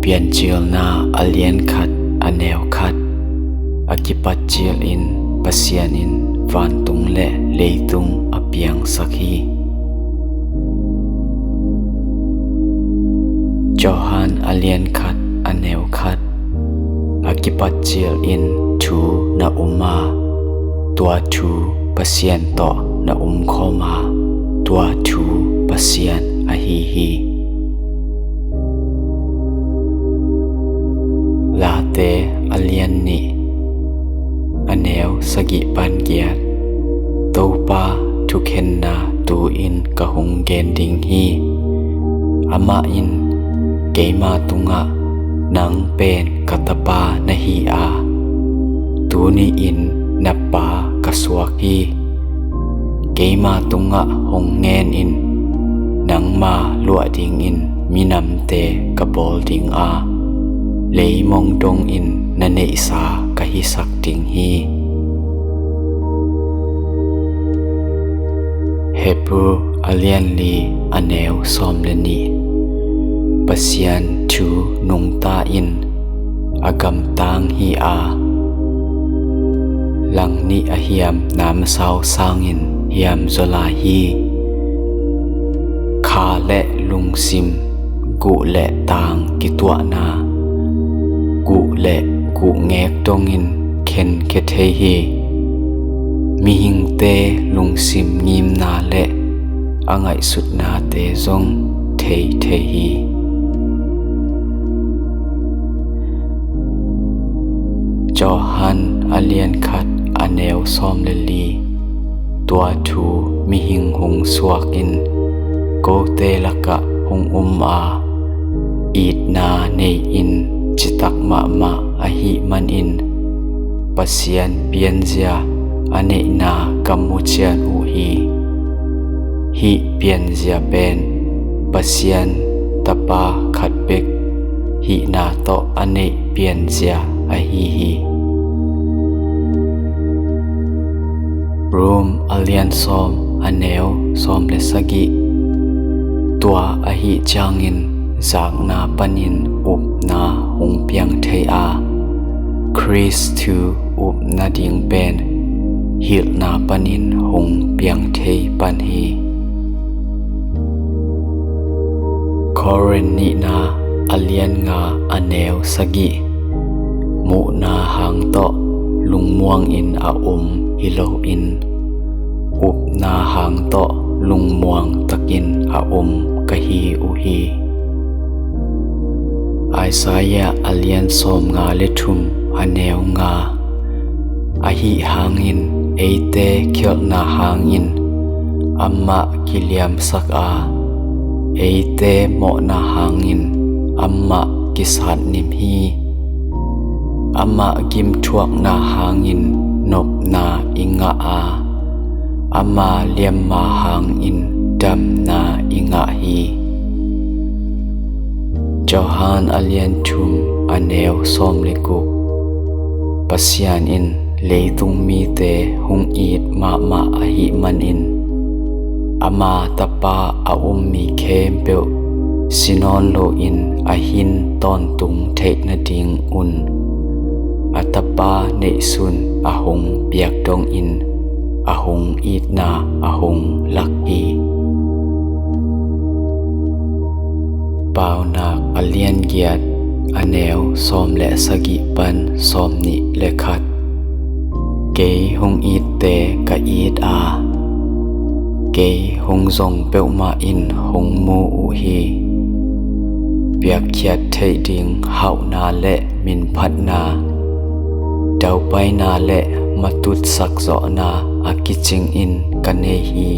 pian chial na alien khat aneu khat akipat chial in pasian in van tung le leitung apiang sakhi Johan alien khat aneu khat akipat chial in thu na uma tua thu pasian to na khoma tua thu pasian ahi hi late alien ni aneu sagi pan giat topa thukhen na tu in kahung gen ding hi ama in keima tunga nang pen katapa na hi a tuni in napa kaswaki keima tunga hong ngen in nang ma lua ding in minam te kabol ding a lei mong dong in na nei sa kahisak ding hi hepu alien li aneu som le ni pasian thu nung ta in agam tang hi a lang ni a hiam nam sao sang in hiam zola hi kha le lung sim gu le tang ki tua na gu le gu ngek tong in khen khe the hi mi hing te lung sim ngim na le angai sut na te zong thei the hi Johan alien khat aneu som le li tua thu mi hing hung suak in ko te laka hung a it na nei in chitak ma ma ahi man in pasian pian zia ane na kamuchian u hi pian zia pen pasian tapa khat bek hi na to ane pian zia ahi hi room alien som aneu som le sagi tua ahi changin zak na panin up na hung piang thei a Chris tu up na ding pen hil na panin hung piang thei pan hi Koren ni na alien nga aneu sagi mu na hang to lung muang in a hilo in up na hang to lung muang takin a kahi uhi Isaiah alien som nga le thum aneu nga ahi hangin eite khial na hangin amma kiliam sak a eite mo na hangin amma kisat nim hi ama kim thuak na hangin nop na inga a ama liam ma hangin dam na inga hi Johan alien thum aneu som le ku pasian in leitung mi te hung it ma ma ahi man in ama tapa a mi khem pe sinon lo in ahin ton tung thei na ding atapa nei sun ahong piak dong in ahong it na ahong laki pau na alien giat aneu som le sagi pan som ni le khat ke hong it te ka it a ke hong zong pe ma in hong mu u hi piak khiat thei ding hau na le min phat na dau pai na le matut sak zo na akiching in kane hi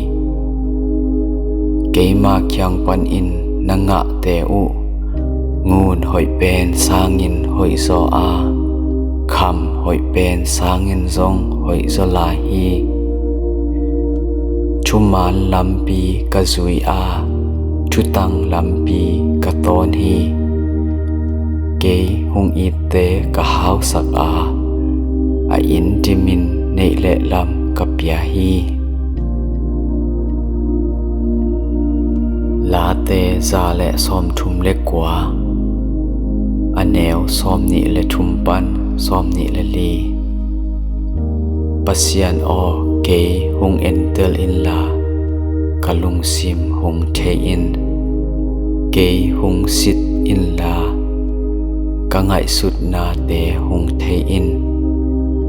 keima khyang pan in nanga te u ngun hoi pen sangin hoi zo a kham hoi pen sangin zong hoi zo la hi chuman lampi ka zui a chutang lampi ka ton hi ke hung it te ka hau sak a in timin nei le lam ka pia hi la te za le som thum le kwa อันแนวซ้อมนิและทุมปันซ้อมนิและลีปัสยันออเกหงเอ็นเตลอินลากะลุงซิมหงเทอินเกหงสิทอินลากะไงสุดนาเตหงเทอิน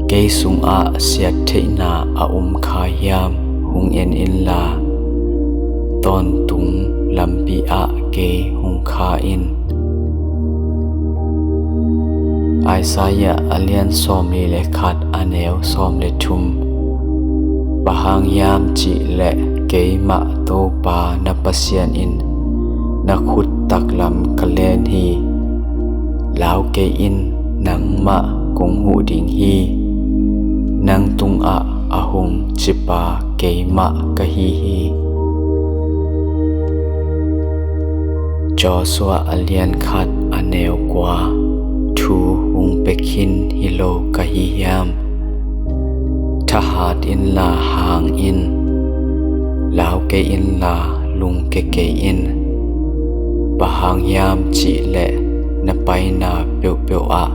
เกสุงอาเสียเทนาอาคายามหงเอ็นอินลาตอนตุงลำปีอาเกหงคาอินไอซายะอเลียนซอมลีเลขัดอเนวซอมเลทุมปะหางยามจิและเกมะโตปานปัสยันอินนักขุดตักลำกะเลนฮีลาวเกอินนังมะกงหูดิงฮีนังตุงอาหงจิปาเกมะกะฮีฮีจอสวะอเลียนขัดอเนวกว่าทูหงเปคินฮิโลกะฮิยามทหารอินลาหางอินลาวเกอินลาลุงเกเกอินปะหางยามจิและนไปนาเปียวเปียวอะ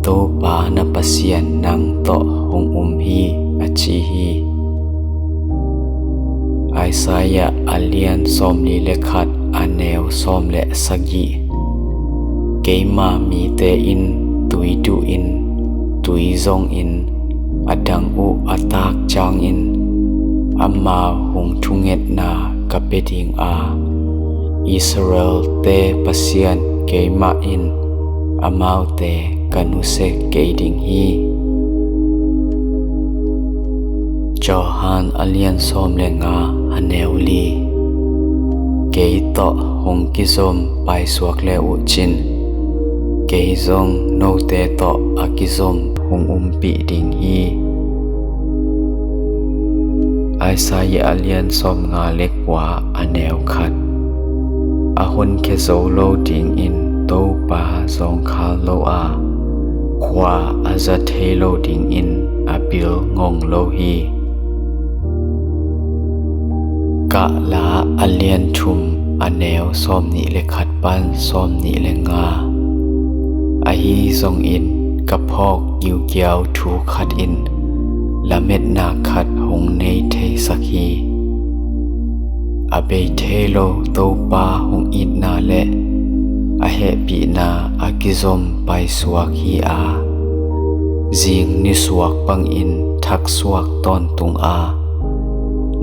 โตปานปัสยันนังโตหงฮีอจิฮีไอซายะอเลียนซอมลีเลขัดอเนวซอมและสกีเกมามีเตอินตุยดูอินตุยซงอินอดังอุอตากจางอินอามาหงทุงเงตนากะเปดิงอาอิสราเอลเตปัสยันเกมาอินอามาวเตกันุเซเกดิงฮีจอฮานอเลียนซอมเลงาฮันเนวลีเกยโตหงกิซอมไปสวกเลอุจินเกยซงโนเตโตอากิซอมหงปีดิงฮีไอซายะอเลียนซอมงาเล็กกว่าอเนวขัดอาหุนเคโซโลดิงอินโตปาซองคาโลอาควาอาซาเทโลดิงอินอาบิลงงโลฮีกะลาอเลียนทุมอเนวซอมนิเลขัดปันซอมนิเลงาอาฮีซงอินกับพอกยิวเกียวถูขัดอินละเม็ดนาขัดหงในเทสักฮีอาเบเทโลโตปาหงอินนาและอาเฮปีนาอากิซอมไปสวกฮีอาจิงนิสวกปังอินทักสวกตอนตุงอา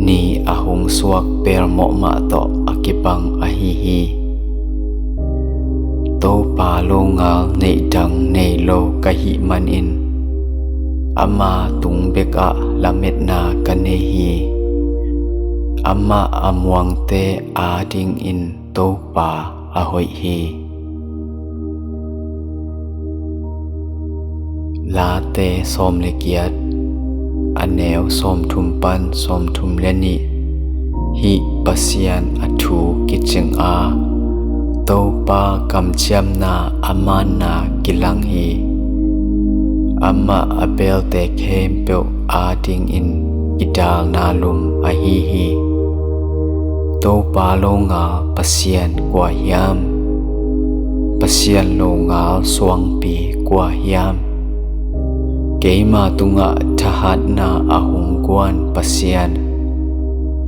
นีอาหงสวกเปรโมมาโตอากิบังอาฮีฮีโตปาโลงาลในดังในโลกะหิมันอินอามาตุงเบกะละเม็ดนากันเนฮีอามาอามวังเตอาดิงอินโตปาอาหอยฮีลาเตซอมเลเกียดอันแนวซอมทุมปันซอมทุมเลนิฮิปัสยันอัทูกิจึงอาโตปากำเจียมนาอามานากิลังฮีอามาอเบลเตเคมเปวอาดิงอินอิดาลนาลุมอาฮีฮีโตปาโลงาปัสยันกว่ายามปัสยันโลงาสวงปีกว่ายามเกมาตุงะทหัดนาอาหงกวนปัสยัน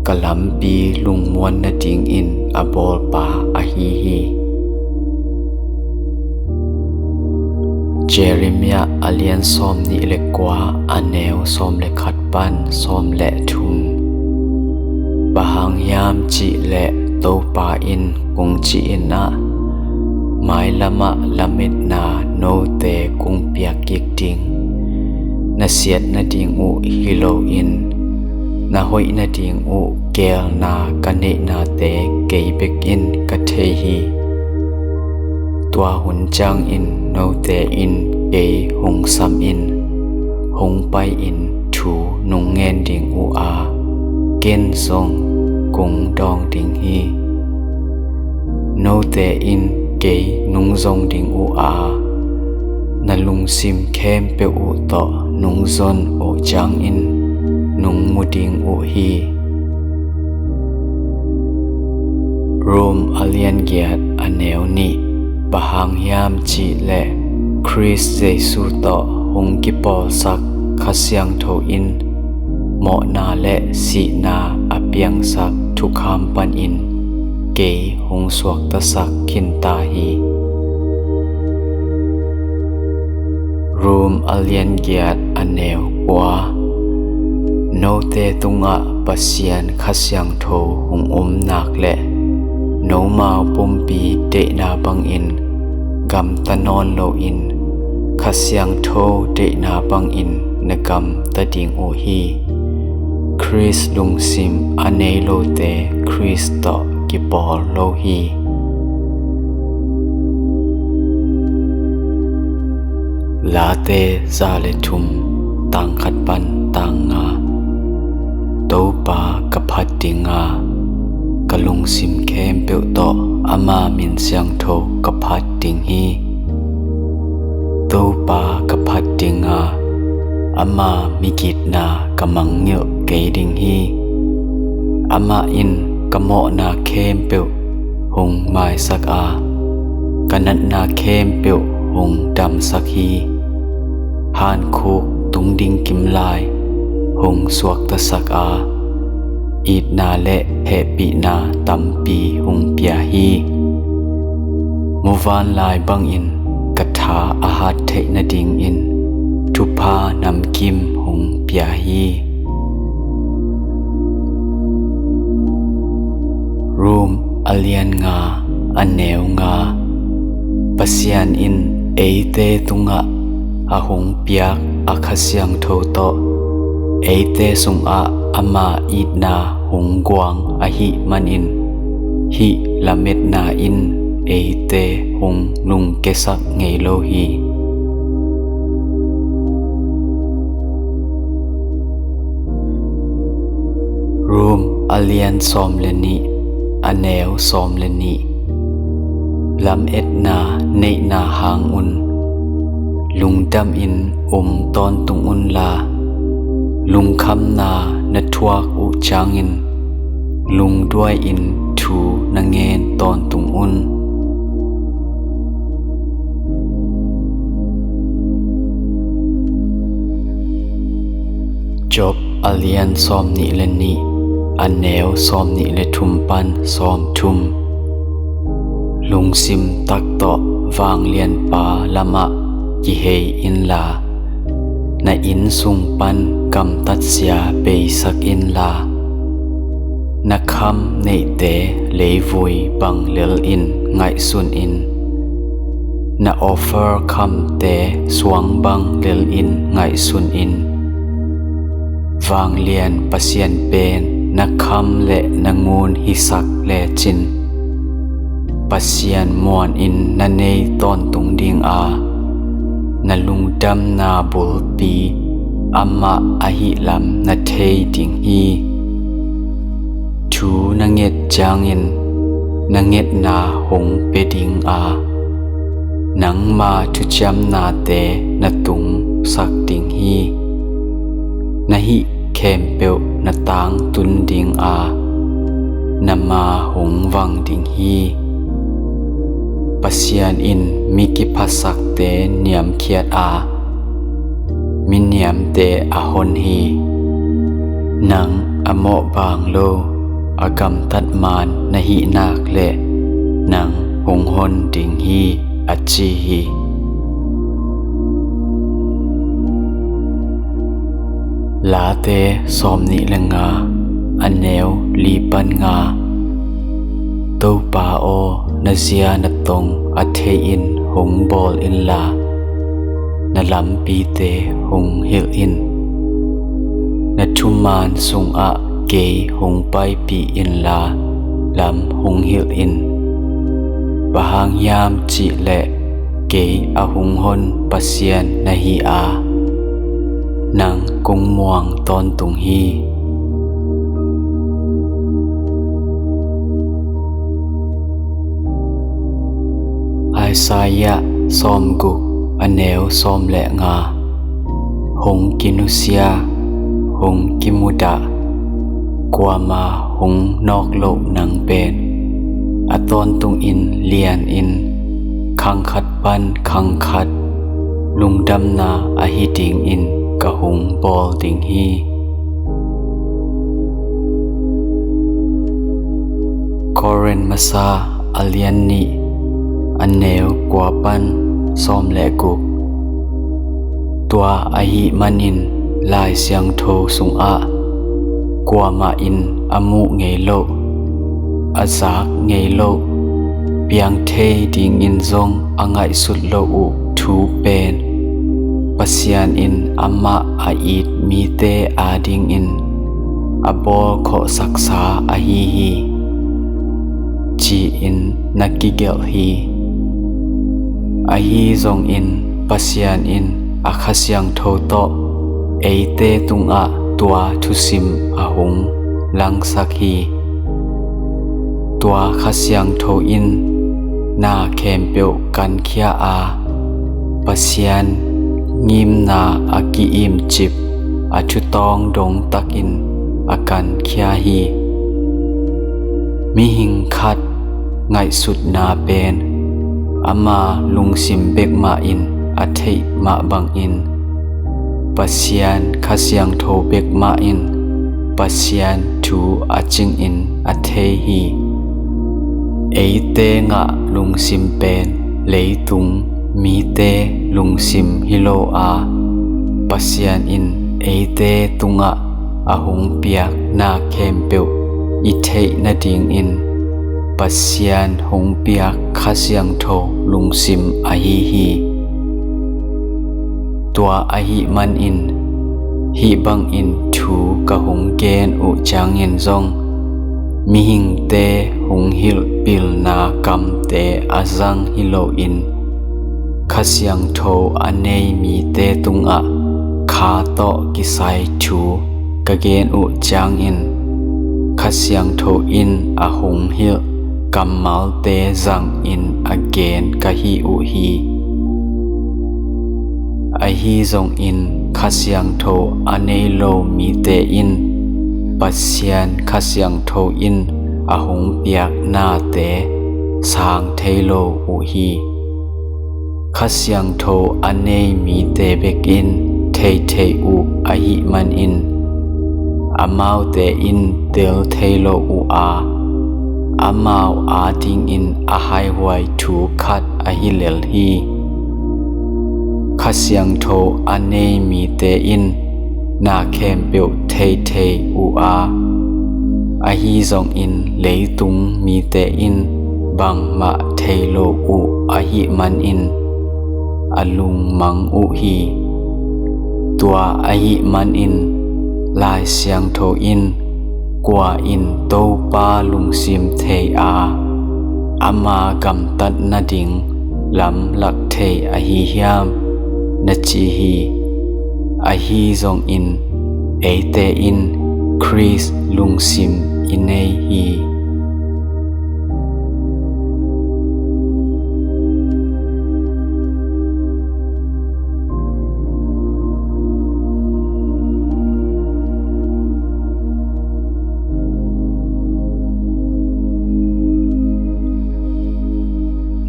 กะลัมปีลุงมวนนดิงอินอาบอลปาอาฮีฮีเจเรมียาอเลียนซอมนิเลกว่าอเนวซอมเลขัดปันซอมและทุมบะหางยามจิและโตปาอินกงจิอินนะไม้ละมะละเม็ดนาโนเตกุงเปียกิกดิงนาเสียดนาดิงอุฮิโลอินนาหอยนาดิงอุเกลนากันเนนาเตเกยเบกอินกะเทฮีตัวหุนจางอินโนเตอินเกยหงซัมอินหงไปอินถูนุงเงนดิงอุอาเกนซงกุงดองดิงฮีโนเตอินเกยนุงซงดิงอุอานาลุงซิมเข้มเปอุโตนุงซนโอจางอินนุงมุดิงอุฮีโรมอเลียนเกียดอเนวนี บะหางยามจีและคริสเยซูต่อหงกิปอลสักขะเสียงโทอินเหมาะนาและสีนาอเปียงสักทุกคำปันอินเกยหงสวกตะสักขินตาฮีรูมอเลียนเกียดอันแนววาโนเตตุงะปะเสียนขะเสียงโทหงนักและโนมาปุมปีเดนาบังอินกำตะนอนโลอินขะเสียงโทเดนาบังอินนกำตะดิงโอฮีคริสลุงซิมอเนโลเตคริสตอกิปอลโลฮีลาเตซาเลทุมต่างขัดปันต่างงาโตปากะพัดติงากะลุงซิมเข้มเปียวโตอามามินเสียงโทกะพัดติงฮีโตปากะพัดติงอามามิกิดนากะมังเงยเกดิงฮีอามาอินกะโมนาเข้มเปียวหงไม้สักกะนัดนาเข้มเปียวหงดำสักฮีหานคูกตุงดิงกิมลายหงสวกตะสักอีดนาและเฮปีนาตัมปีหงเปียฮีมูวานลายบังอินกะทาอาหารเทนดิงอินทุพานำกิมหงเปียฮีรูมอเลียนงาอันแนวงาปะเสียนอินเอเตตุงะอาหงเปียกอาคาเสียงโทโตเอเตสุงอามาอีดนาหงกวางอาหิมันอินหิละเม็ดนาอินเอเตหงนุงเกสักไงโลฮีรูมอเลียนซอมเลนีอแนวซอมเลนีลำเอ็ดนาเนนาหางอุนลุงดำอินตอนตุงอุนลาลุงคำนาณทวกอุจางอินลุงด้วยอินทูนางเงนตอนตุงอุนจบอเลียนซอมนิเลนีอันแนวซอมนิเลทุมปันซอมทุมลุงซิมตักโตวางเลียนปาละมะกิเฮอินลานาอินสุงปันกำตัดเสียเบสักอินลานักคำในเตเลวุยบังเลลอินไงสุนอินนาออฟเฟอร์คำเตสวงบังเลลอินไงสุนอินวางเลียนปะเสียนเป็นนักคำและนางงูนฮิสักและจินปะเสียนมวนอินนันเนตอนตุงดิงนาลุงดำนาบุลปีอามาอาหิลำนาเทดิงฮีทูนางเง็ดจางอินนางเง็ดนาหงเปดิงนังมาทุจำนาเตนาตุงสักดิงฮีนาหิเข้มเปียวนาตางตุนดิงนามาหงวังดิงฮีปะเสียนอินมีกิพัสักเตเนียมเคียดมิเนียมเตอาหนฮีนังอโมบางโลอากำตัดมานนหินาคเลนังหงหนดิงฮีอจีฮีลาเตซอมนิเลงาอันแนวลีปันงาโตปาโอนาเซียนตงอเทอินหงบอลอินลานาลัมปีเตหงฮิลอินนาทุมานสุงเกยหงไปปีอินลาลำหงฮิลอินบะหางยามจิและเกยหงหนปะเสียนนาฮีนางกงม่วงตอนตุงฮีไอซายะซอมกุกอแนวซอมและงาหงกินุเซียหงกิมุดะกว่ามาหงนอกโลกนางเป็นตอนตุงอินเลียนอิน คังคัดปันคังคัดลุงดำนาอาฮิดิงอินกะหุงบอลดิงฮีคอเรนมาซาอาเลียนนีอันเนวกว่าปันซ้อมและกุกตัวอาฮิมันอินลายเสียงโทสุงอะกว่ามาอินอามุเงยโลอาจากเงยโลเปียงเทดิงอินซงอ่างไงสุดโลอุทูเป็นปัสยานอินอามาอาอีดมีเตอาดิงอินอาบอลขอศักษาอาฮีฮีจีอินนักกิเกลฮีอาฮีซงอินปัสยานอินอาคาเสียงโทโตเอเตตุงอะตัวทุสิมอาหงลังสักฮีตัวคาเสียงโทอินนาเคมเปียวกันเคียอาปัสยานงิมนาอากิอิมจิบอาชุตองดงตักอินอากันเคียฮีมีหิงคัดไงสุดนาเป็นอามาลุงสิมเบกมาอินอาเทมาบังอินปัสยานคาเสียงโทเบกมาอินปัสยานทูอาจิงอินอาเทฮีเอเตงะลุงสิมเป็นเลยตุงมีเตลุงสิมฮิโลอาปัสยานอินเอเตตุงะอาหงเปียกนาเคมเปียวอิเทนาดิงอินปัสยานหงเปียกคาเสียงโทลุงสิมอาฮีฮีตัวอาฮิมันอินฮีบังอินทูกะหงเกนอุจางเงินซงมีหิงเตหงฮิลปิลนากำเตอาจังฮิโลอินคาเสียงโทอันเนยมีเตตุงอะคาโตกิไซทูกะเกนอุจางอินคาเสียงโทอินอะหงฮิลกำมัลเตจังอินอะเกนกะฮีอุฮีอาฮีซงอินคาเสียงโทอันเนโลมีเตอินปัสยานคาเสียงโทอินอาหงเปียกนาเตสางเทโลอุฮีคาเสียงโทอันเนมีเตเบกอินเทเทอุอาฮิมันอินอามาวเตอินเดลเทโลอุอาอามาวอาดิงอินอาไฮไวทูคัดอาฮิเลลฮีคาเสียงโทอันเนมีเตอินนาเคมเปียวเทเทอูอาอาฮีซงอินเลยตุงมีเตอินบังมะเทโลอูอาฮิมันอินอลุงมังอุฮีตัวอาฮิมันอินลายเสียงโทอินกว่าอินโตปาลุงซิมเทอาอามากำตัดนาดิงลำลักเทอาฮิยามนาจีฮีอาฮีซงอินเอเตอินคริสลุงซิมอินเนฮี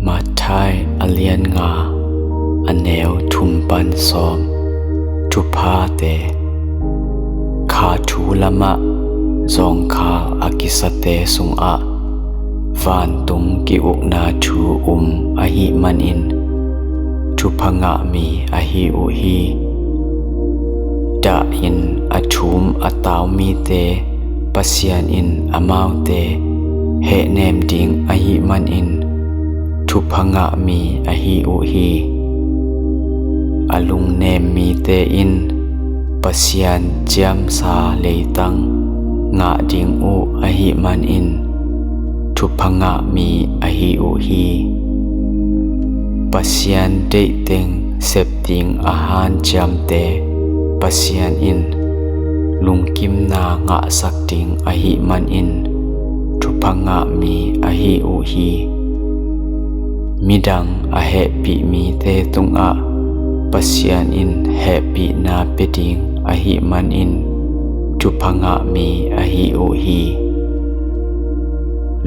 มาไทยอเลียนงาอันแนวทุมปันซอมทุพาเตคาทูละมะซองคาอากิสเตสุงอะฟานตุงกิอุกนาทูอาฮิมันอินทุพงะมีอาฮิอุฮีดาอินอาทุมอาตาวมีเตปัสยานอินอามาวเตเฮเนมดิงอาฮิมันอินทุพงะมีอาฮิอุฮีอาลุงเนมมีเตอินปัสยานเจียมสาเลยตังงะดิงอุอาฮิมันอินทุพงะมีอาฮิอุฮีปัสยานเดเต็งเสพติงอาหารเจียมเตปัสยานอินลุงกิมนางะสักติงอาฮิมันอินทุพงะมีอาฮิอุฮีมิดังอาเฮปิมีเตตุงอะปัสยานอินเฮปินาเปดิงอาฮิมันอินทุพงะมีอาฮิอุฮี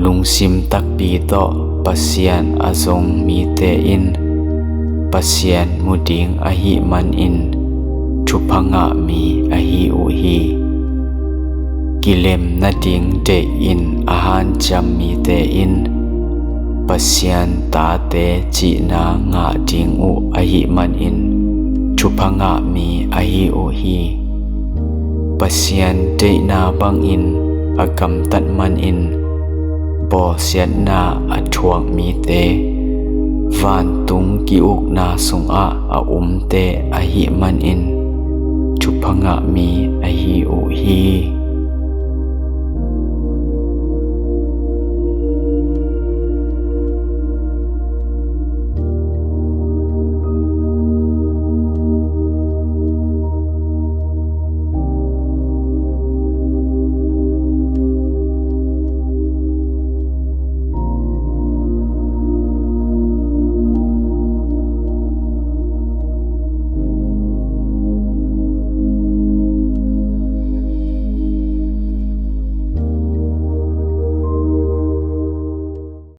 lungsim takpi to pasian azong mi te in pasian muding ahi man in chupanga mi ahi uhi kilem na ding te in ahan cham mi te in pasian ta te chi na nga ding u ahi man in chupanga mi ahi uhi pasian te na bang in agam tat man in bo sian na athuang mi te van tung ki uk na sung a te ahi man in chupanga mi ahi uhi